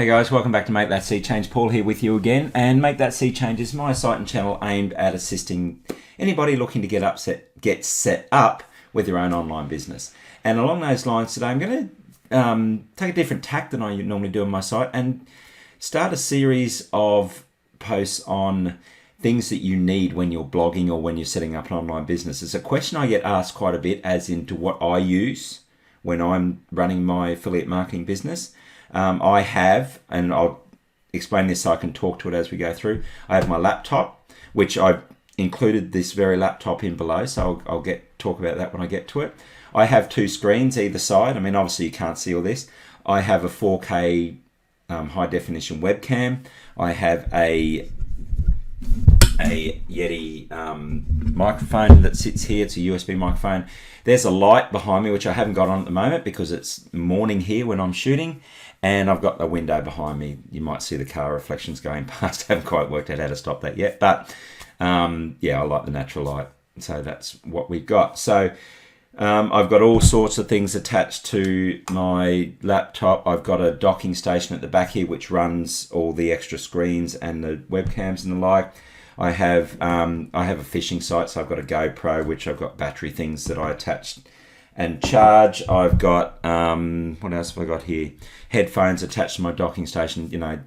Hey guys, welcome back to Make That Sea Change. Paul here with you again, and Make That Sea Change is my site and channel aimed at assisting anybody looking to get set up with their own online business. And along those lines today, I'm going to take a different tack than I normally do on my site and start a series of posts on things that you need when you're blogging or when you're setting up an online business. It's a question I get asked quite a bit, as into what I use when I'm running my affiliate marketing business. I have, and I'll explain this so I can talk to it as we go through. I have my laptop, which I've included this very laptop in below, so I'll talk about that when I get to it. I have two screens either side. I mean, obviously you can't see all this. I have a 4K high definition webcam. I have a Yeti microphone that sits here. It's a USB microphone. There's a light behind me, which I haven't got on at the moment because it's morning here when I'm shooting. And I've got the window behind me. You might see the car reflections going past. I haven't quite worked out how to stop that yet. But yeah, I like the natural light. So that's what we've got. So I've got all sorts of things attached to my laptop. I've got a docking station at the back here, which runs all the extra screens and the webcams and the like. I have a fishing site, so I've got a GoPro, which I've got battery things that I attached and charge. I've got, what else have I got here? Headphones attached to my docking station, you know,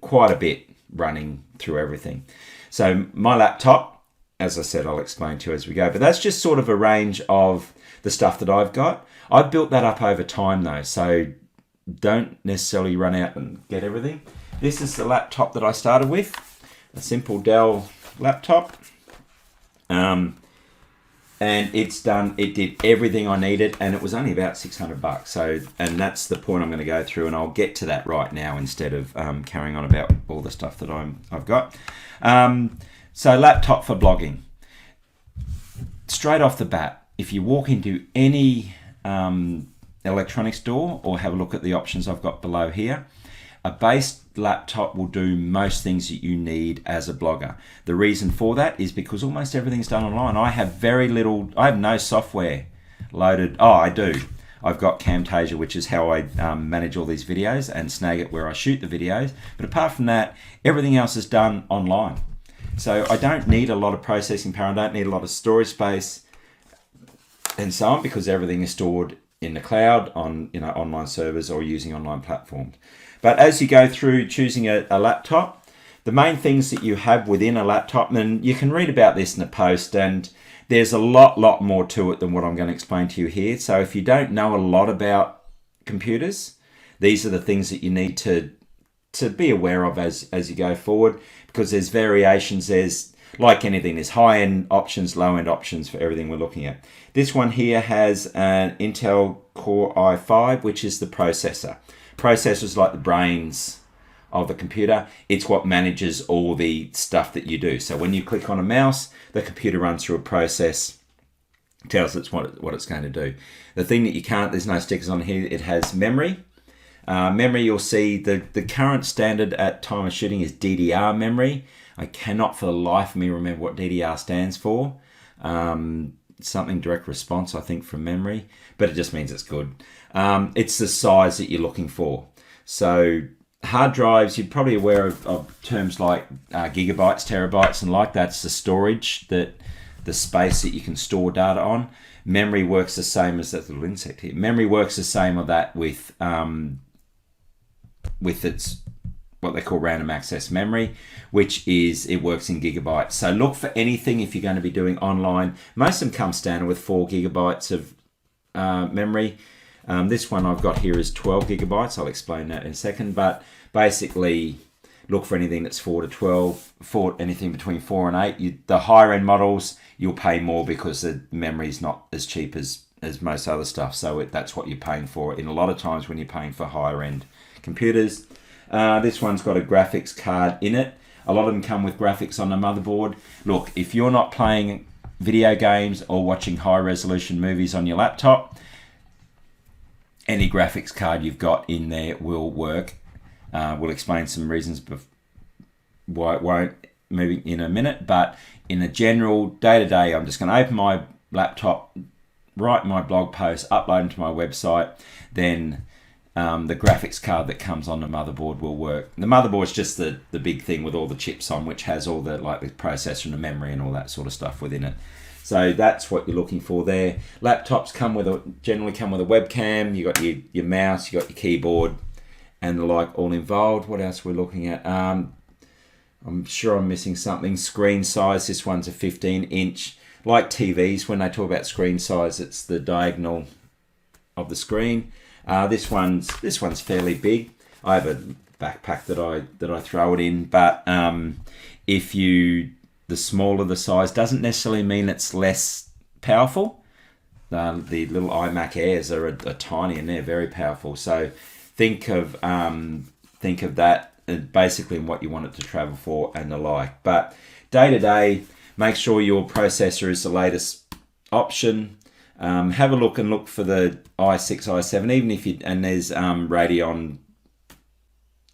quite a bit running through everything. So my laptop, as I said, I'll explain to you as we go, but that's just sort of a range of the stuff that I've got. I've built that up over time though, so don't necessarily run out and get everything. This is the laptop that I started with, a simple Dell laptop. And it did everything I needed, and it was only about $600. So, and that's the point I'm going to go through, and I'll get to that right now instead of carrying on about all the stuff that I've got. So laptop for blogging. Straight off the bat, if you walk into any electronics store or have a look at the options I've got below here, a base laptop will do most things that you need as a blogger. The reason for that is because almost everything's done online. I have no software loaded. Oh, I do. I've got Camtasia, which is how I manage all these videos, and Snagit, where I shoot the videos. But apart from that, everything else is done online. So I don't need a lot of processing power. I don't need a lot of storage space and so on, because everything is stored in the cloud on online servers or using online platforms. But as you go through choosing a laptop, the main things that you have within a laptop, and you can read about this in a post, and there's a lot more to it than what I'm going to explain to you here. So if you don't know a lot about computers, these are the things that you need to be aware of as you go forward, because there's variations. There's, like anything, there's high-end options, low-end options for everything we're looking at. This one here has an Intel Core i5, which is the processor. Processor's like the brains of the computer. It's what manages all the stuff that you do. So when you click on a mouse, the computer runs through a process, tells it what it's going to do. The thing that you can't, there's no stickers on here, it has memory. Memory, you'll see the current standard at time of shooting is DDR memory. I cannot for the life of me remember what DDR stands for. Something direct response, I think, from memory, but it just means it's good. It's the size that you're looking for. So hard drives, you're probably aware of terms like gigabytes, terabytes, and like that's the storage, the space that you can store data on. Memory works the same as that little insect here. Memory works the same of that with its what they call random access memory, which is, it works in gigabytes. So look for anything if you're going to be doing online. Most of them come standard with 4 gigabytes of memory. This one I've got here is 12 gigabytes. I'll explain that in a second, but basically look for anything that's 4 to 12, anything between 4 and 8. The higher end models, you'll pay more because the memory is not as cheap as most other stuff. So that's what you're paying for in a lot of times when you're paying for higher end computers. This one's got a graphics card in it. A lot of them come with graphics on the motherboard. Look, if you're not playing video games or watching high resolution movies on your laptop, any graphics card you've got in there will work. We'll explain some reasons why it won't moving in a minute, but in a general day-to-day, I'm just going to open my laptop, write my blog post, upload them to my website, then the graphics card that comes on the motherboard will work. The motherboard's just the big thing with all the chips on, which has all the like the processor and the memory and all that sort of stuff within it. So that's what you're looking for there. Laptops generally come with a webcam. You got your mouse, you got your keyboard, and the like all involved. What else we're looking at? I'm sure I'm missing something. Screen size. This one's a 15-inch. Like TVs, when they talk about screen size, it's the diagonal of the screen. This one's fairly big. I have a backpack that I throw it in, but the smaller the size doesn't necessarily mean it's less powerful. The little iMac Airs are tiny and they're very powerful. So think of that basically in what you want it to travel for and the like. But day to day, make sure your processor is the latest option. Have a look for the i6, i7, even if and there's Radeon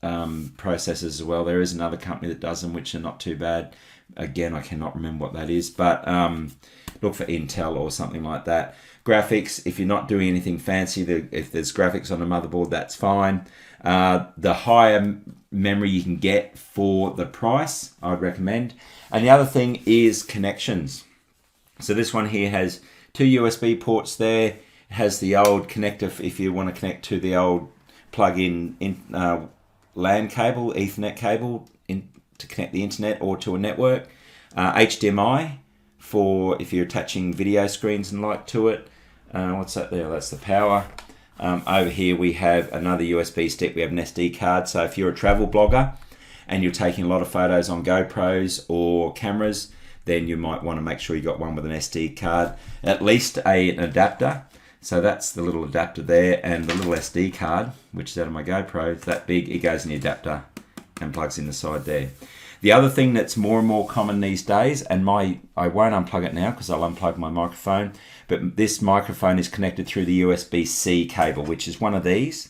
processors as well. There is another company that does them, which are not too bad. Again, I cannot remember what that is, but look for Intel or something like that. Graphics, if you're not doing anything fancy, if there's graphics on the motherboard, that's fine. The higher memory you can get for the price, I'd recommend. And the other thing is connections. So this one here has 2 USB ports there. It has the old connector if you want to connect to the old plug-in LAN cable, Ethernet cable to connect the internet or to a network. HDMI for if you're attaching video screens and like to it. What's that there? That's the power. Over here we have another USB stick. We have an SD card. So if you're a travel blogger and you're taking a lot of photos on GoPros or cameras, then you might want to make sure you got one with an SD card, at least an adapter. So that's the little adapter there, and the little SD card, which is out of my GoPro, it's that big, it goes in the adapter and plugs in the side there. The other thing that's more and more common these days, and I won't unplug it now because I'll unplug my microphone, but this microphone is connected through the USB-C cable, which is one of these.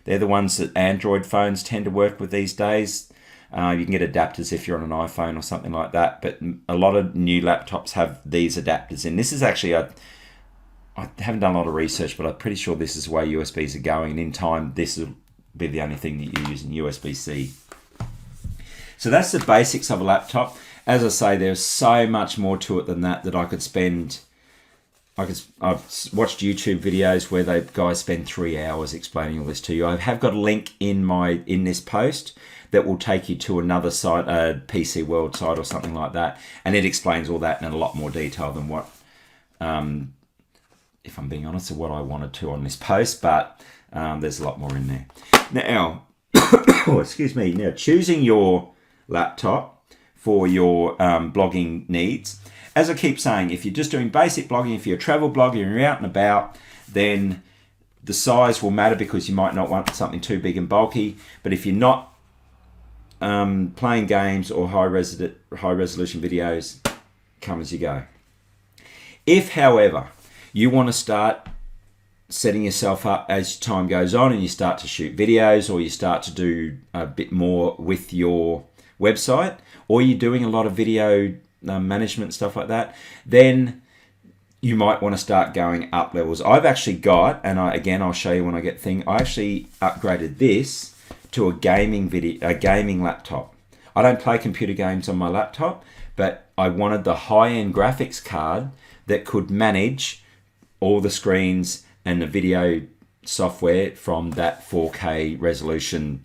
They're the ones that Android phones tend to work with these days. You can get adapters if you're on an iPhone or something like that, but a lot of new laptops have these adapters in. This is actually, I haven't done a lot of research, but I'm pretty sure this is the way USBs are going, and in time this will be the only thing that you use in USB-C. So that's the basics of a laptop. As I say, there's so much more to it than that I could spend. I've watched YouTube videos where the guys spend 3 hours explaining all this to you. I have got a link in this post that will take you to another site, a PC World site or something like that, and it explains all that in a lot more detail than what, if I'm being honest, what I wanted to on this post, but there's a lot more in there. Now, excuse me. Now, choosing your laptop for your blogging needs. As I keep saying, if you're just doing basic blogging, if you're a travel blogger and you're out and about, then the size will matter because you might not want something too big and bulky. But if you're not playing games or high resolution videos, come as you go. If, however, you want to start setting yourself up as time goes on and you start to shoot videos or you start to do a bit more with your website, or you're doing a lot of video management, stuff like that, then you might want to start going up levels. I've actually got, and I'll show you when I get thing, I actually upgraded this to a gaming laptop. I don't play computer games on my laptop, but I wanted the high-end graphics card that could manage all the screens and the video software from that 4K resolution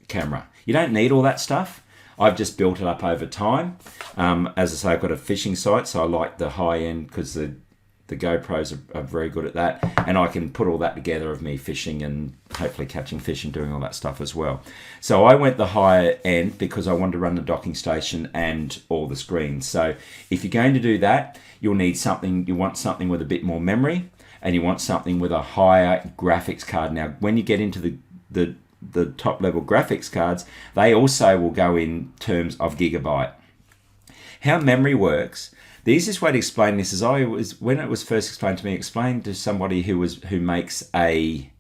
camera. You don't need all that stuff. I've just built it up over time. As I say, I've got a fishing site, so I like the high end because the GoPros are very good at that, and I can put all that together of me fishing and hopefully catching fish and doing all that stuff as well. So I went the higher end because I wanted to run the docking station and all the screens. So if you're going to do that, you'll need something. You want something with a bit more memory, and you want something with a higher graphics card. Now, when you get into the top level graphics cards, they also will go in terms of gigabyte. How memory works, the easiest way to explain this is when it was first explained to me, explained to somebody who makes a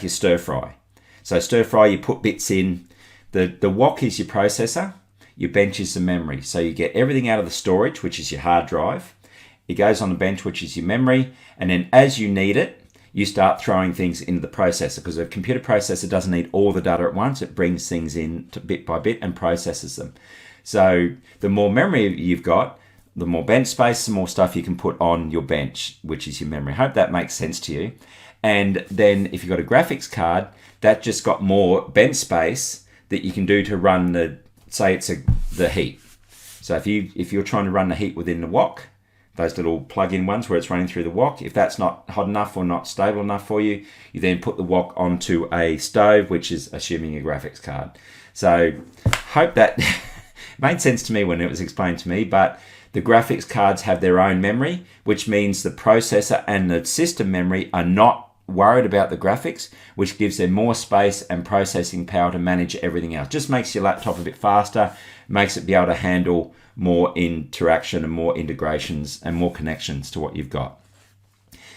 stir fry. So stir fry, you put bits in, the wok is your processor, your bench is the memory. So you get everything out of the storage, which is your hard drive. It goes on the bench, which is your memory, and then as you need it, you start throwing things into the processor, because a computer processor doesn't need all the data at once. It brings things in to bit by bit and processes them. So the more memory you've got, the more bench space, the more stuff you can put on your bench, which is your memory. I hope that makes sense to you. And then if you've got a graphics card, that just got more bench space that you can do to run the heat. So if you're trying to run the heat within the wok, those little plug-in ones where it's running through the wok, if that's not hot enough or not stable enough for you, you then put the wok onto a stove, which is assuming a graphics card. So hope that made sense to me when it was explained to me, but the graphics cards have their own memory, which means the processor and the system memory are not worried about the graphics, which gives them more space and processing power to manage everything else. Just makes your laptop a bit faster, makes it be able to handle more interaction and more integrations and more connections to what you've got.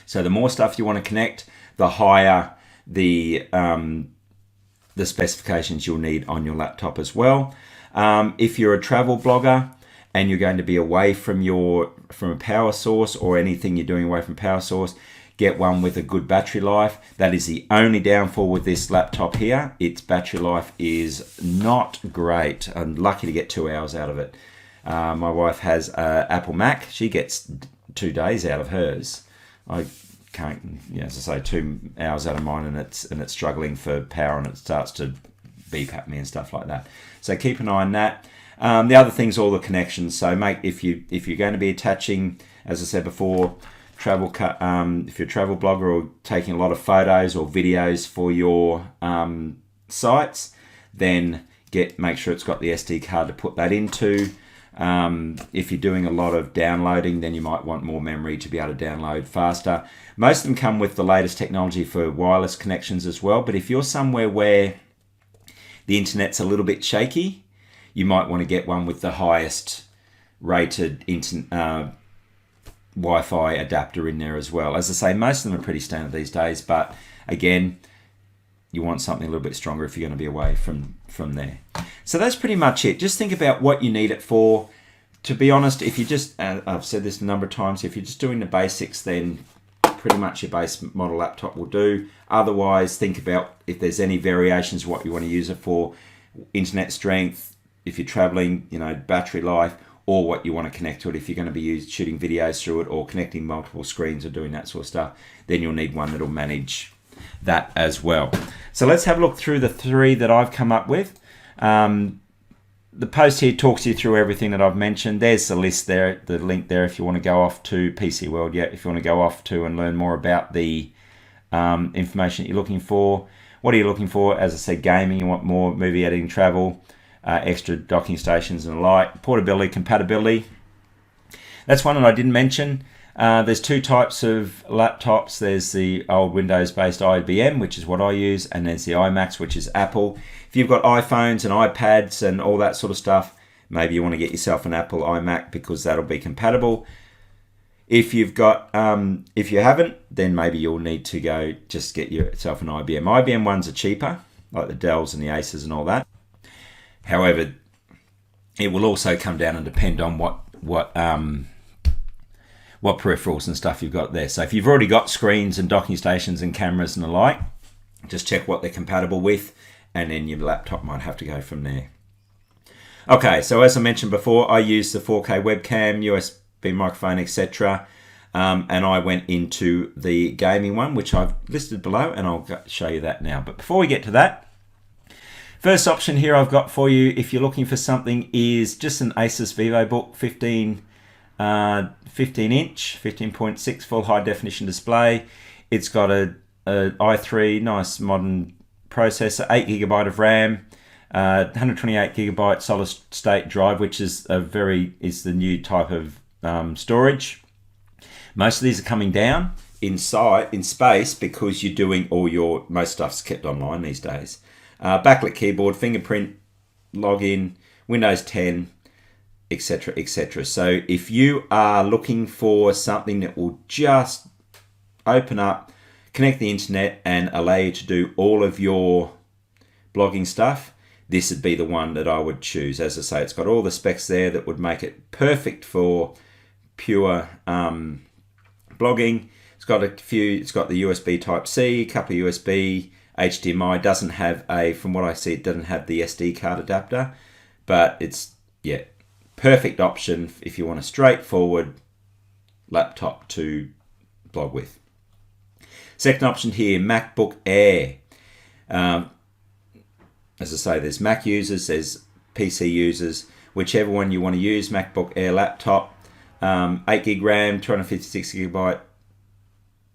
So the more stuff you want to connect, the higher the specifications you'll need on your laptop as well. If you're a travel blogger and you're going to be away from a power source, or anything you're doing away from power source, get one with a good battery life. That is the only downfall with this laptop here. Its battery life is not great. I'm lucky to get 2 hours out of it. My wife has an Apple Mac. She gets 2 days out of hers. I can't, as I say, 2 hours out of mine, and it's struggling for power, and it starts to beep at me and stuff like that. So keep an eye on that. The other thing's all the connections. So if you're going to be attaching, as I said before, if you're a travel blogger or taking a lot of photos or videos for your sites, then make sure it's got the SD card to put that into. If you're doing a lot of downloading, then you might want more memory to be able to download faster. Most of them come with the latest technology for wireless connections as well, but if you're somewhere where the internet's a little bit shaky, you might want to get one with the highest rated Wi-Fi adapter in there as well. As I say, most of them are pretty standard these days, but again, you want something a little bit stronger if you're going to be away from there. So that's pretty much it. Just think about what you need it for. To be honest, if you just, I've said this a number of times, if you're just doing the basics, then pretty much your base model laptop will do. Otherwise, think about if there's any variations of what you want to use it for, internet strength, if you're traveling, battery life, or what you want to connect to it. If you're going to be shooting videos through it or connecting multiple screens or doing that sort of stuff, then you'll need one that'll manage that as well. So let's have a look through the 3 that I've come up with. The post here talks you through everything that I've mentioned. There's the list there, the link there if you want to go off to PC World. If you want to go off to and learn more about the information that you're looking for. What are you looking for? As I said, gaming, you want more movie editing, travel, extra docking stations and the like. Portability, compatibility. That's one that I didn't mention. There's 2 types of laptops. There's the old Windows-based IBM, which is what I use, and there's the iMacs, which is Apple. If you've got iPhones and iPads and all that sort of stuff, maybe you want to get yourself an Apple iMac because that'll be compatible. If you've got, if you haven't, then maybe you'll need to go just get yourself an IBM. IBM ones are cheaper, like the Dells and the Asus and all that. However, it will also come down and depend on what peripherals and stuff you've got there. So if you've already got screens and docking stations and cameras and the like, just check what they're compatible with, and then your laptop might have to go from there. Okay, so as I mentioned before, I use the 4K webcam, USB microphone, etc. And I went into the gaming one, which I've listed below, and I'll show you that now. But before we get to that, first option here I've got for you, if you're looking for something, is just an Asus VivoBook 15 inch, 15.6 full high definition display. It's got a i3, nice modern processor, 8GB of RAM, 128GB solid state drive, which is the new type of storage. Most of these are coming down in space because you're doing most stuff's kept online these days. Backlit keyboard, fingerprint, login, Windows 10, etc, etc. So if you are looking for something that will just open up, connect the internet, and allow you to do all of your blogging stuff, this would be the one that I would choose. As I say, it's got all the specs there that would make it perfect for pure blogging. It's got a few. It's got the USB Type C, a couple of USB, HDMI. Doesn't have a, from what I see, it doesn't have the SD card adapter, but it's perfect option if you want a straightforward laptop to blog with. Second option here, MacBook Air. As I say, there's Mac users, there's PC users, whichever one you want to use. MacBook Air Laptop, 8 gig RAM, 256 gigabyte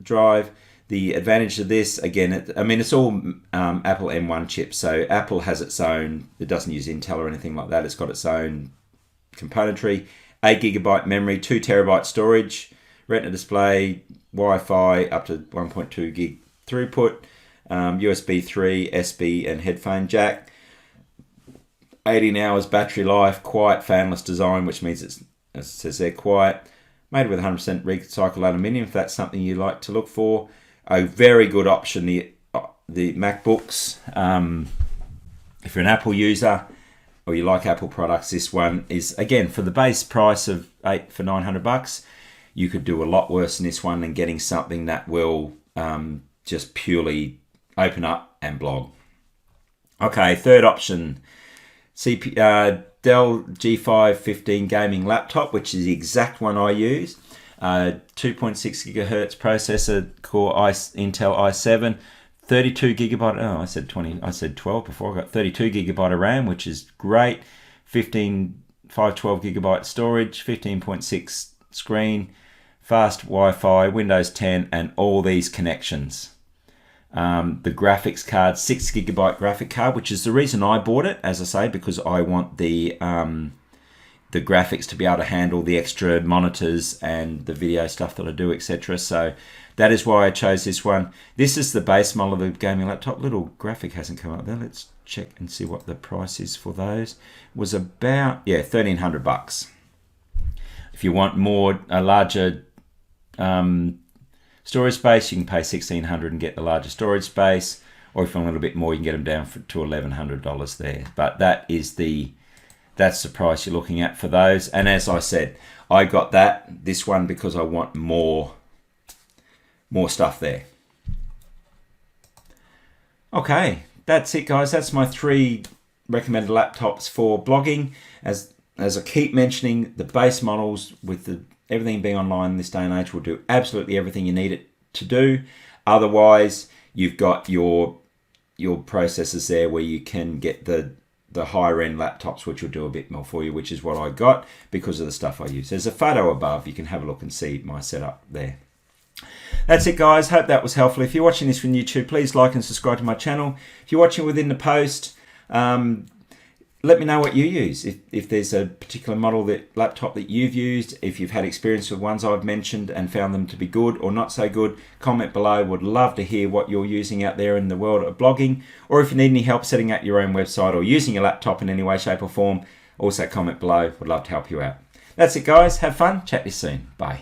drive. The advantage of this, again, it's all Apple M1 chips. So Apple has its own, it doesn't use Intel or anything like that. It's got its own componentry. 8 gigabyte memory, 2 terabyte storage, Retina display, Wi-Fi up to 1.2 gig throughput, USB 3, SB and headphone jack. 18 hours battery life, quiet fanless design, which means it's, as it says there, quiet. Made with 100% recycled aluminium, if that's something you like to look for. A very good option, the MacBooks. If you're an Apple user or you like Apple products, this one is, again, for the base price of $900, you could do a lot worse than this one than getting something that will just purely open up and blog. Okay, third option, Dell G515 gaming laptop, which is the exact one I use. 2.6 gigahertz processor, core Intel i7, 32 gigabyte. Oh, I said 12 before. I got 32 gigabyte of RAM, which is great. 512 gigabyte storage, 15.6 screen, fast Wi-Fi, Windows 10, and all these connections. The graphics card, 6 gigabyte graphic card, which is the reason I bought it, as I say, because I want the graphics to be able to handle the extra monitors and the video stuff that I do, etc. So that is why I chose this one. This is the base model of the gaming laptop. Little graphic hasn't come up there. Let's check and see what the price is for those. It was about $1,300. If you want a larger storage space, you can pay $1,600 and get the larger storage space, or if you want a little bit more, you can get them down to $1,100 there. But that's the price you're looking at for those. And as I said, I got this one because I want more stuff there. Okay, that's it, guys. That's my 3 recommended laptops for blogging. As I keep mentioning, the base models with everything being online in this day and age will do absolutely everything you need it to do. Otherwise, you've got your processors there where you can get the higher end laptops, which will do a bit more for you, which is what I got because of the stuff I use. There's a photo above. You can have a look and see my setup there. That's it, guys. Hope that was helpful. If you're watching this from YouTube, please like and subscribe to my channel. If you're watching within the post, let me know what you use. If there's a particular model laptop that you've used, if you've had experience with ones I've mentioned and found them to be good or not so good, comment below. Would love to hear what you're using out there in the world of blogging. Or if you need any help setting up your own website or using your laptop in any way, shape or form, also comment below. Would love to help you out. That's it, guys. Have fun. Chat to you soon. Bye.